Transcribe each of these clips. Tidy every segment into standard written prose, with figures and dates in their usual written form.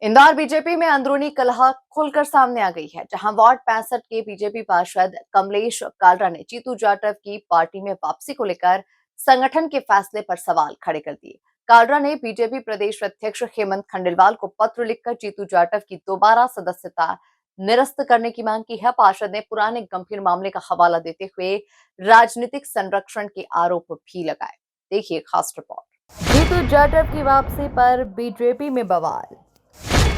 Indore BJP में अंदरूनी कलह खुलकर सामने आ गई है, जहां वार्ड 65 के बीजेपी पार्षद कमलेश कालरा ने जीतू जाटव की पार्टी में वापसी को लेकर संगठन के फैसले पर सवाल खड़े कर दिए। कालरा ने बीजेपी प्रदेश अध्यक्ष हेमंत खंडेलवाल को पत्र लिखकर जीतू जाटव की दोबारा सदस्यता निरस्त करने की मांग की है। पार्षद ने पुराने गंभीर मामले का हवाला देते हुए राजनीतिक संरक्षण के आरोप भी लगाए। देखिए खास रिपोर्ट। जीतू जाटव की वापसी पर बीजेपी में बवाल।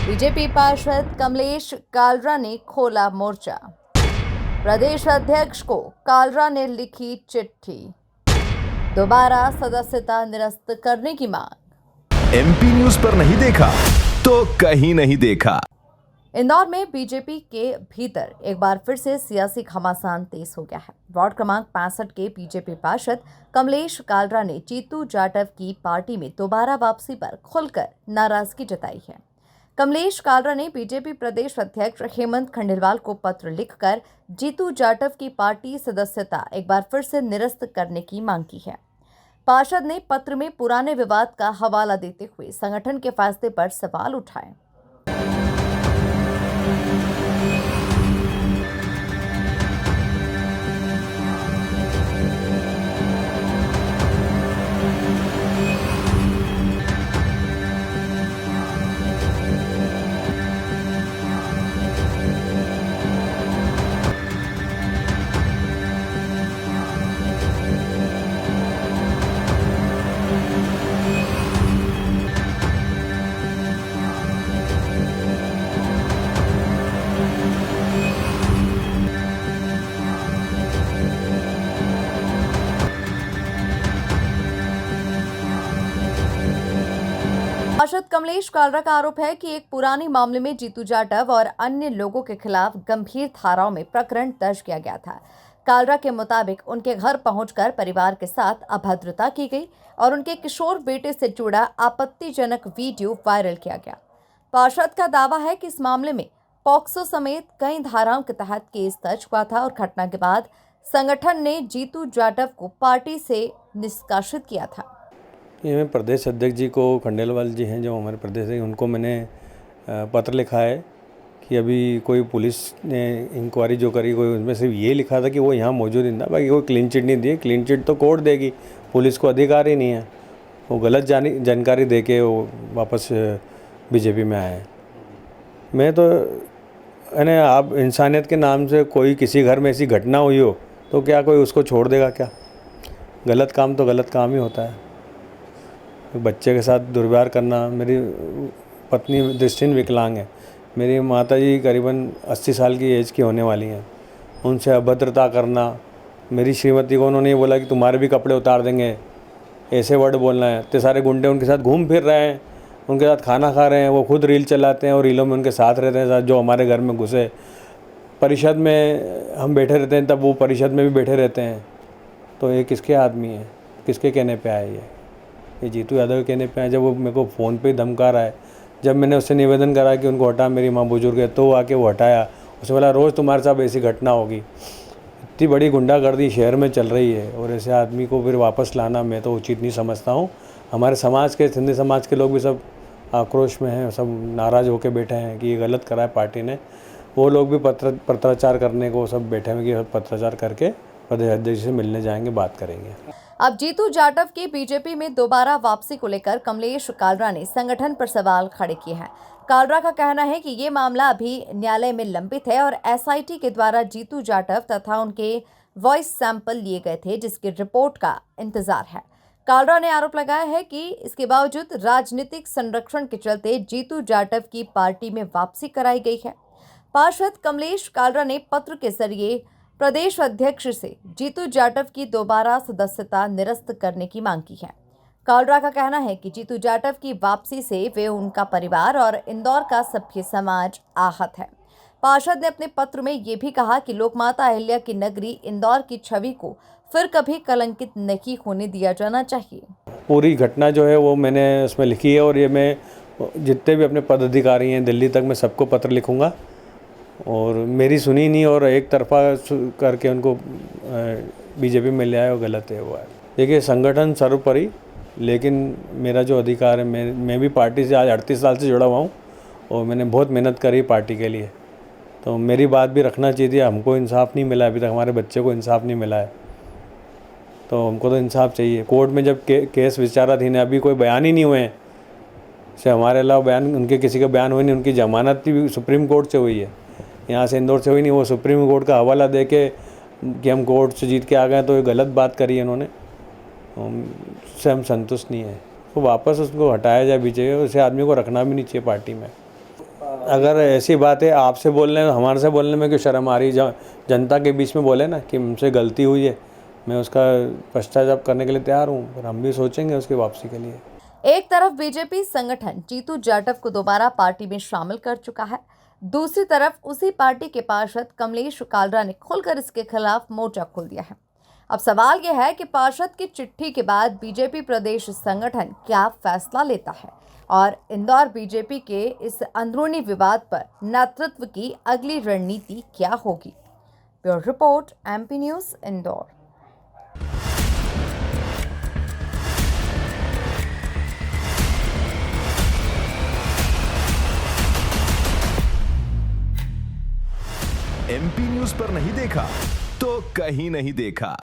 बीजेपी पार्षद कमलेश कालरा ने खोला मोर्चा। प्रदेश अध्यक्ष को कालरा ने लिखी चिट्ठी, दोबारा सदस्यता निरस्त करने की मांग। एमपी न्यूज पर नहीं देखा तो कहीं नहीं देखा। इंदौर में बीजेपी के भीतर एक बार फिर से सियासी घमासान तेज हो गया है। वार्ड क्रमांक 65 के बीजेपी पार्षद कमलेश कालरा ने जीतू जाटव की पार्टी में दोबारा वापसी पर खुलकर नाराजगी जताई है। कमलेश कालरा ने बीजेपी प्रदेश अध्यक्ष हेमंत खंडेलवाल को पत्र लिखकर जीतू जाटव की पार्टी सदस्यता एक बार फिर से निरस्त करने की मांग की है। पार्षद ने पत्र में पुराने विवाद का हवाला देते हुए संगठन के फैसले पर सवाल उठाए। पार्षद कमलेश कालरा का आरोप है कि एक पुराने मामले में जीतू जाटव और अन्य लोगों के खिलाफ गंभीर धाराओं में प्रकरण दर्ज किया गया था। कालरा के मुताबिक उनके घर पहुंचकर परिवार के साथ अभद्रता की गई और उनके किशोर बेटे से जुड़ा आपत्तिजनक वीडियो वायरल किया गया। पार्षद का दावा है कि इस मामले में पॉक्सो समेत कई धाराओं के तहत केस दर्ज हुआ था और घटना के बाद संगठन ने जीतू जाटव को पार्टी से निष्कासित किया था। ये मैं प्रदेश अध्यक्ष जी को, खंडेलवाल जी हैं जो हमारे प्रदेश हैं, उनको मैंने पत्र लिखा है कि अभी कोई पुलिस ने इंक्वायरी जो करी, कोई उसमें सिर्फ ये लिखा था कि वो यहाँ मौजूद नहीं था, बाकी कोई क्लीन चिट नहीं दी। क्लीन चिट तो कोर्ट देगी, पुलिस को अधिकार ही नहीं है। वो गलत जानकारी दे के वो वापस बीजेपी में आए। मैं तो यानी आप इंसानियत के नाम से कोई किसी घर में ऐसी घटना हुई हो तो क्या कोई उसको छोड़ देगा क्या? गलत काम तो गलत काम ही होता है। बच्चे के साथ दुर्व्यवहार करना, मेरी पत्नी दृष्टिहीन विकलांग है, मेरी माताजी करीबन 80 साल की एज की होने वाली हैं, उनसे अभद्रता करना। मेरी श्रीमती को उन्होंने ये बोला कि तुम्हारे भी कपड़े उतार देंगे, ऐसे वर्ड बोलना है। इतने सारे गुंडे उनके साथ घूम फिर रहे हैं, उनके साथ खाना खा रहे हैं, वो खुद रील चलाते हैं और रीलों में उनके साथ रहते हैं। जो हमारे घर में घुसे, परिषद में हम बैठे रहते हैं तब वो परिषद में भी बैठे रहते हैं। तो ये किसके आदमी है, किसके कहने पे आए? ये जीतू यादव के कहने पे आए। जब वो मेरे को फ़ोन पे धमका रहा है, जब मैंने उससे निवेदन करा कि उनको हटा, मेरी माँ बुजुर्ग है, तो वो आके वो हटाया। उसने बोला रोज़ तुम्हारे साथ ऐसी घटना होगी। इतनी बड़ी गुंडागर्दी शहर में चल रही है और ऐसे आदमी को फिर वापस लाना मैं तो उचित नहीं समझता हूँ। हमारे समाज के, सिंधी समाज के लोग भी सब आक्रोश में हैं, सब नाराज़ होकर बैठे हैं कि ये गलत करा है पार्टी ने। वो लोग भी पत्राचार करने को सब बैठे हैं कि पत्राचार करके प्रदेश अध्यक्ष से मिलने जाएंगे, बात करेंगे। अब जीतू जाटव की बीजेपी में दोबारा वापसी को लेकर कमलेश कालरा ने संगठन पर सवाल खड़े किए हैं। कालरा का कहना है कि ये मामला अभी न्यायालय में लंबित है और एसआईटी के द्वारा जीतू जाटव तथा उनके वॉइस सैंपल लिए गए थे, जिसकी रिपोर्ट का इंतजार है। कालरा ने आरोप लगाया है कि इसके बावजूद राजनीतिक संरक्षण के चलते जीतू जाटव की पार्टी में वापसी कराई गई है। पार्षद कमलेश कालरा ने पत्र के जरिए प्रदेश अध्यक्ष से जीतू जाटव की दोबारा सदस्यता निरस्त करने की मांग की है। कालरा का कहना है कि जीतू जाटव की वापसी से वे, उनका परिवार और इंदौर का सभ्य समाज आहत है। पार्षद ने अपने पत्र में ये भी कहा कि लोकमाता अहिल्या की नगरी इंदौर की छवि को फिर कभी कलंकित नहीं होने दिया जाना चाहिए। पूरी घटना जो है वो मैंने उसमें लिखी है और ये मैं जितने भी अपने पदाधिकारी हैं दिल्ली तक मैं सबको पत्र लिखूँगा। और मेरी सुनी नहीं और एक तरफा करके उनको बीजेपी में ले आया, वो गलत है। वो है, देखिए संगठन सर्वोपरि, लेकिन मेरा जो अधिकार है, मैं भी पार्टी से आज 38 साल से जुड़ा हुआ हूँ और मैंने बहुत मेहनत करी पार्टी के लिए, तो मेरी बात भी रखना चाहिए थी। हमको इंसाफ नहीं मिला, अभी तक हमारे बच्चे को इंसाफ नहीं मिला है, तो हमको तो इंसाफ चाहिए। कोर्ट में जब केस विचाराधीन है, अभी कोई बयान ही नहीं हुए हैं, से हमारे अलावा बयान उनके किसी का बयान हुए नहीं। उनकी जमानत भी सुप्रीम कोर्ट से हुई है, यहाँ से इंदौर से हुई नहीं। वो सुप्रीम कोर्ट का हवाला दे के कि हम कोर्ट से जीत के आ गए, तो ये गलत बात करी है इन्होंने, उससे हम संतुष्ट नहीं है। तो वापस उसको हटाया जाए बीजेपी, उसे आदमी को रखना भी नहीं चाहिए पार्टी में। अगर ऐसी बात है आपसे बोलने में, हमारे से बोलने में क्यों शर्म आ रही, जनता के बीच में बोले ना कि हमसे गलती हुई है, मैं उसका पश्चाताप करने के लिए तैयार हूँ, पर हम भी सोचेंगे उसकी वापसी के लिए। एक तरफ बीजेपी संगठन जीतू जाटव को दोबारा पार्टी में शामिल कर चुका है, दूसरी तरफ उसी पार्टी के पार्षद कमलेश कालरा ने खुलकर इसके खिलाफ मोर्चा खोल दिया है। अब सवाल यह है कि पार्षद की चिट्ठी के बाद बीजेपी प्रदेश संगठन क्या फैसला लेता है और इंदौर बीजेपी के इस अंदरूनी विवाद पर नेतृत्व की अगली रणनीति क्या होगी। Bureau report, MP news, Indore. MP news पर नहीं देखा तो कहीं नहीं देखा।